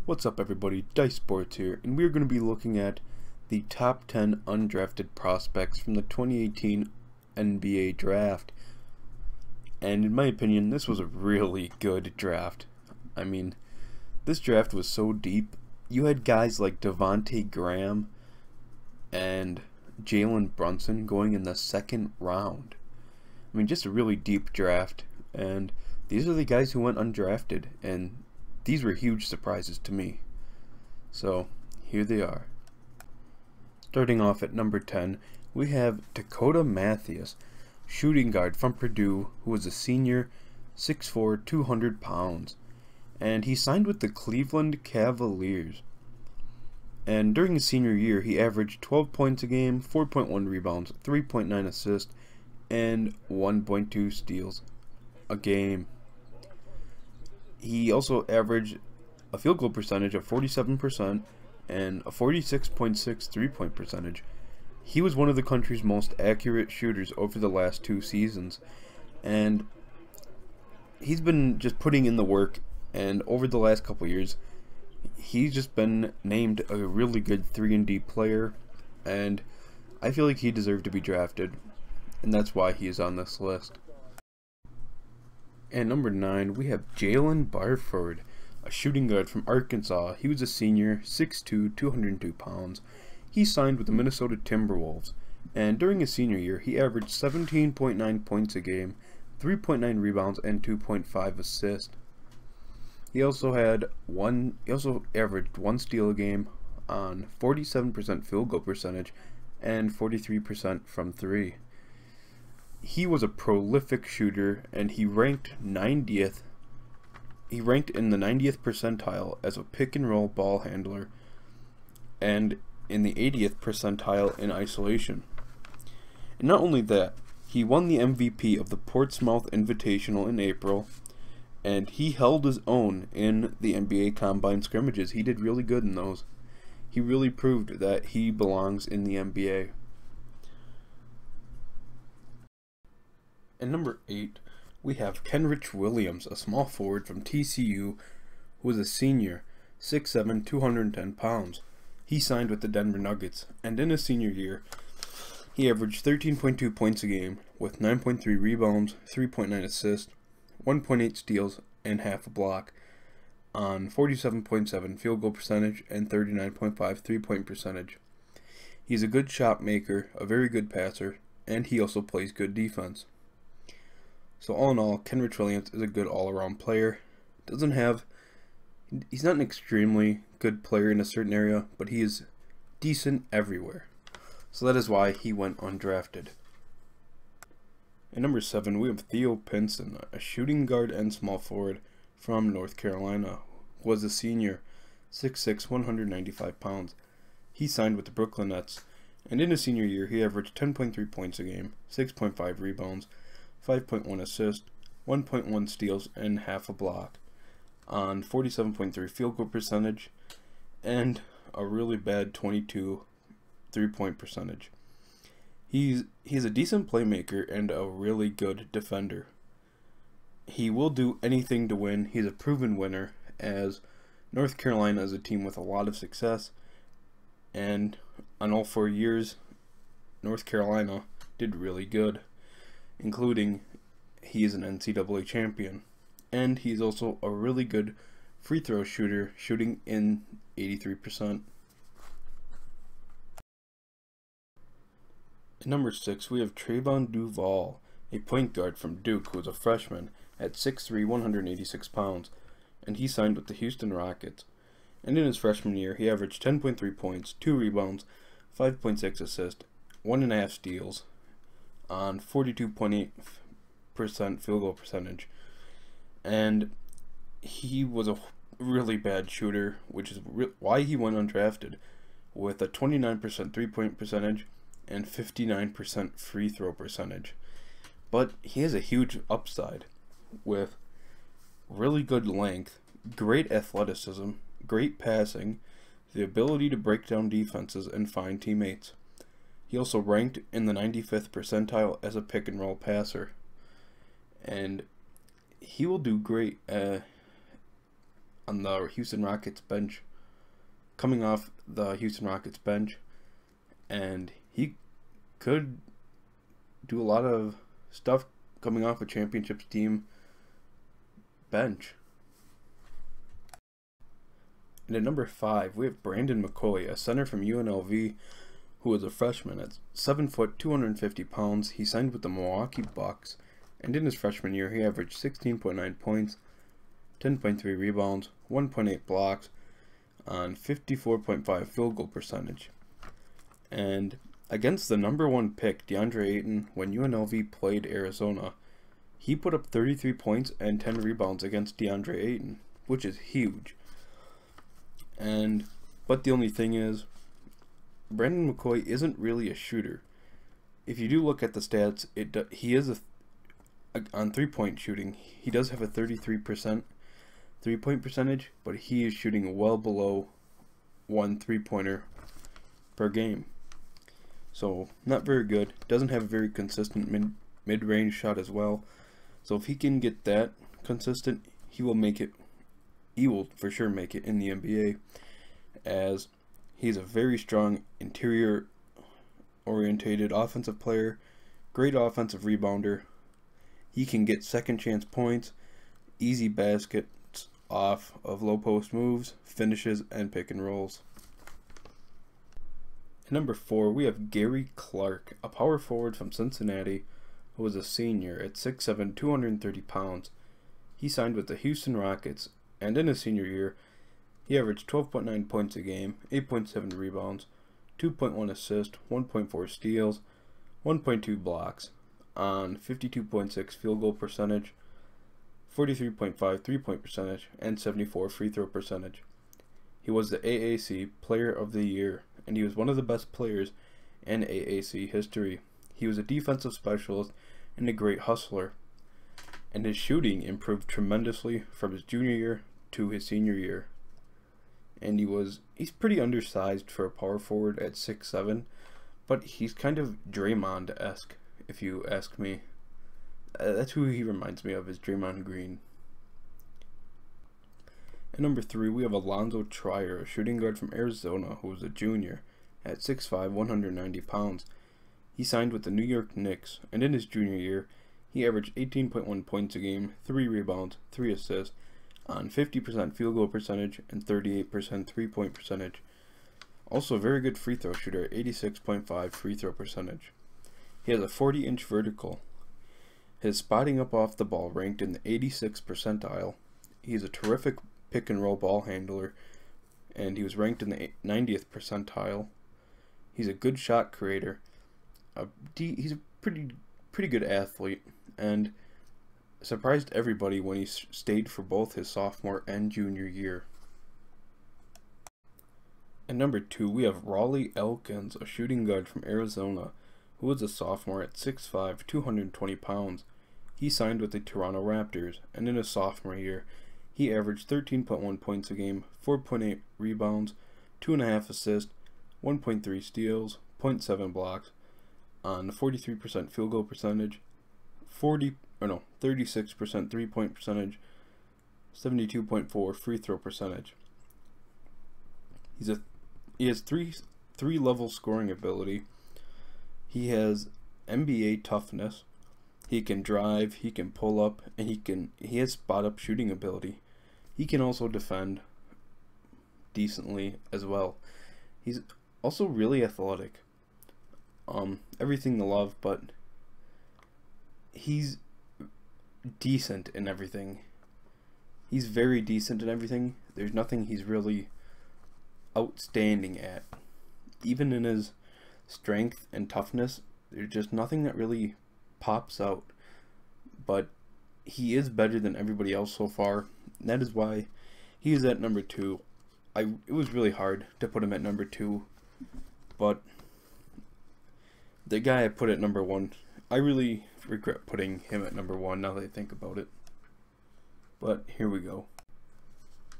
What's up everybody, Dice Sports here, and we're going to be looking at the top 10 undrafted prospects from the 2018 NBA draft. And in my opinion, this was a really good draft. I mean, this draft was so deep. You had guys like Devontae Graham and Jalen Brunson going in the second round. I mean, just a really deep draft, and these are the guys who went undrafted, and these were huge surprises to me. So, here they are. Starting off at number 10, we have Dakota Mathias, shooting guard from Purdue, who was a senior, 6'4", 200 pounds. And he signed with the Cleveland Cavaliers. And during his senior year, he averaged 12 points a game, 4.1 rebounds, 3.9 assists, and 1.2 steals a game. He also averaged a field goal percentage of 47% and a 46.6 three-point percentage. He was one of the country's most accurate shooters over the last 2 seasons, and he's been just putting in the work, and over the last couple years he's just been named a really good 3-and-D player, and I feel like he deserved to be drafted, and that's why he is on this list. At number 9, we have Jalen Burford, a shooting guard from Arkansas. He was a senior, 6'2", 202 pounds. He signed with the Minnesota Timberwolves, and during his senior year, he averaged 17.9 points a game, 3.9 rebounds, and 2.5 assists. He also averaged 1 steal a game on 47% field goal percentage and 43% from 3. He was a prolific shooter, and he ranked 90th. He ranked in the 90th percentile as a pick and roll ball handler, and in the 80th percentile in isolation. And not only that, he won the MVP of the Portsmouth Invitational in April, and he held his own in the NBA Combine scrimmages. He did really good in those. He really proved that he belongs in the NBA. At number 8, we have Kenrich Williams, a small forward from TCU, who was a senior, 6'7", 210 pounds. He signed with the Denver Nuggets, and in his senior year, he averaged 13.2 points a game, with 9.3 rebounds, 3.9 assists, 1.8 steals, and half a block, on 47.7 field goal percentage and 39.5 three-point percentage. He's a good shot maker, a very good passer, and he also plays good defense. So all in all, Kenrich Williams is a good all-around player. He's not an extremely good player in a certain area, but he is decent everywhere. So that is why he went undrafted. At number 7, we have Theo Pinson, a shooting guard and small forward from North Carolina, who was a senior, 6'6", 195 pounds. He signed with the Brooklyn Nets, and in his senior year, he averaged 10.3 points a game, 6.5 rebounds, 5.1 assists, 1.1 steals, and half a block, on 47.3 field goal percentage, and a really bad 22 three-point percentage. He's a decent playmaker and a really good defender. He will do anything to win. He's a proven winner, as North Carolina is a team with a lot of success, and on all 4 years, North Carolina did really good, including he is an NCAA champion, and he's also a really good free throw shooter, shooting in 83%. At number 6, we have Trayvon Duval, a point guard from Duke who was a freshman at 6'3", 186 pounds, and he signed with the Houston Rockets. And in his freshman year, he averaged 10.3 points, 2 rebounds, 5.6 assists, 1.5 steals, on 42.8% field goal percentage. And he was a really bad shooter, which is why he went undrafted, with a 29% three-point percentage and 59% free throw percentage. But he has a huge upside with really good length, great athleticism, great passing, the ability to break down defenses and find teammates. He also ranked in the 95th percentile as a pick and roll passer, and he will do great on the Houston Rockets bench, coming off the Houston Rockets bench, and he could do a lot of stuff coming off a championships team bench. And at number 5, we have Brandon McCoy, a center from UNLV, who is a freshman at 7 foot, 250 pounds. He signed with the Milwaukee Bucks, and in his freshman year, he averaged 16.9 points, 10.3 rebounds, 1.8 blocks, on 54.5 field goal percentage. And against the number 1 pick, DeAndre Ayton, when UNLV played Arizona, he put up 33 points and 10 rebounds against DeAndre Ayton, which is huge. But the only thing is, Brandon McCoy isn't really a shooter. If you do look at the stats, he is on 3-point shooting. He does have a 33% 3-point percentage, but he is shooting well below 1 3-pointer per game. So not very good. Doesn't have a very consistent mid-range shot as well. So if he can get that consistent, he will make it. He will for sure make it in the NBA, as he's a very strong interior-orientated offensive player, great offensive rebounder. He can get second chance points, easy baskets off of low post moves, finishes, and pick and rolls. At number 4, we have Gary Clark, a power forward from Cincinnati, who was a senior at 6'7", 230 pounds. He signed with the Houston Rockets, and in his senior year, he averaged 12.9 points a game, 8.7 rebounds, 2.1 assists, 1.4 steals, 1.2 blocks, on 52.6 field goal percentage, 43.5 3-point percentage, and 74 free throw percentage. He was the AAC Player of the Year, and he was one of the best players in AAC history. He was a defensive specialist and a great hustler, and his shooting improved tremendously from his junior year to his senior year. And he's pretty undersized for a power forward at 6'7", but he's kind of Draymond-esque, if you ask me. That's who he reminds me of, is Draymond Green. At number 3, we have Alonzo Trier, a shooting guard from Arizona who was a junior at 6'5", 190 pounds. He signed with the New York Knicks, and in his junior year, he averaged 18.1 points a game, 3 rebounds, 3 assists, on 50% field goal percentage and 38% 3-point percentage. Also a very good free throw shooter at 86.5 free throw percentage. He has a 40-inch vertical. His spotting up off the ball ranked in the 86th percentile. He's a terrific pick and roll ball handler, and he was ranked in the 90th percentile. He's a good shot creator. He's a pretty good athlete, and surprised everybody when he stayed for both his sophomore and junior year. At number 2, we have Raleigh Elkins, a shooting guard from Arizona, who was a sophomore at 6'5", 220 pounds. He signed with the Toronto Raptors, and in his sophomore year, he averaged 13.1 points a game, 4.8 rebounds, 2.5 assists, 1.3 steals, 0.7 blocks, on 43% field goal percentage, 36% 3-point percentage, 72.4 free throw percentage. He has three level scoring ability. He has NBA toughness. He can drive, he can pull up, and he has spot up shooting ability. He can also defend decently as well. He's also really athletic. Everything to love, but he's decent in everything. He's very decent in everything. There's nothing he's really outstanding at. Even in his strength and toughness, there's just nothing that really pops out. But he is better than everybody else so far. And that is why he is at number 2. It was really hard to put him at number 2, but the guy I put at number 1, I really regret putting him at number 1 now that I think about it. But here we go.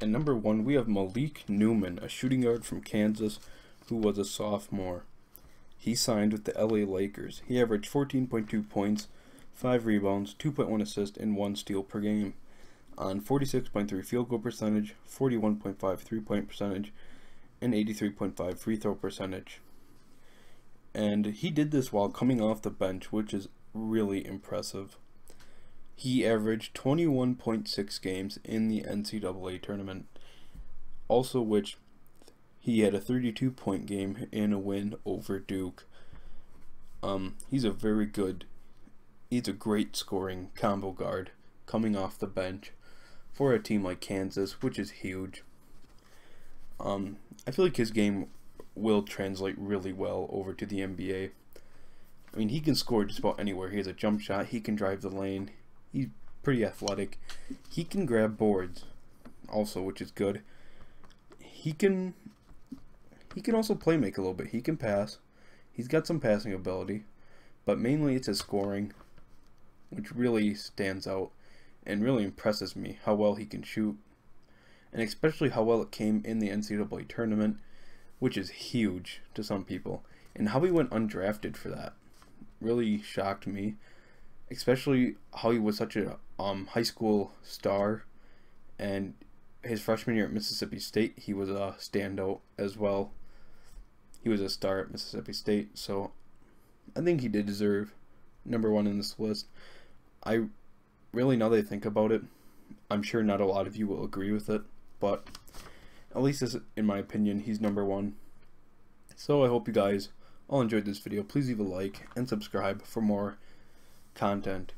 At number 1, we have Malik Newman, a shooting guard from Kansas who was a sophomore. He signed with the LA Lakers. He averaged 14.2 points, 5 rebounds, 2.1 assists, and 1 steal per game, on 46.3 field goal percentage, 41.5 3-point percentage, and 83.5 free throw percentage. And he did this while coming off the bench, which is really impressive. He averaged 21.6 games in the NCAA tournament, also which he had a 32-point game in a win over Duke. He's a great scoring combo guard coming off the bench for a team like Kansas, which is huge. I feel like his game will translate really well over to the NBA. I mean, he can score just about anywhere. He has a jump shot, he can drive the lane, he's pretty athletic, he can grab boards also, which is good. He can also play make a little bit. He can pass. He's got some passing ability, but mainly it's his scoring, which really stands out and really impresses me how well he can shoot, and especially how well it came in the NCAA tournament, which is huge to some people, and how he went undrafted for that really shocked me, especially how he was such a high school star, and his freshman year at Mississippi State he was a standout as well. He was a star at Mississippi State, so I think he did deserve #1 in this list. I really, now that I think about it, I'm sure not a lot of you will agree with it, but at least in my opinion, he's #1. So I hope you guys all enjoyed this video. Please leave a like and subscribe for more content.